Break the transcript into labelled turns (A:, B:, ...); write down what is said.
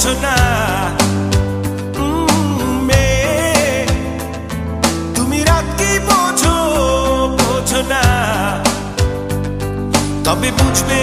A: বোঝো না মেয়ে, তুমি রাত কি বোঝো, বোঝো না, তবে বুঝবে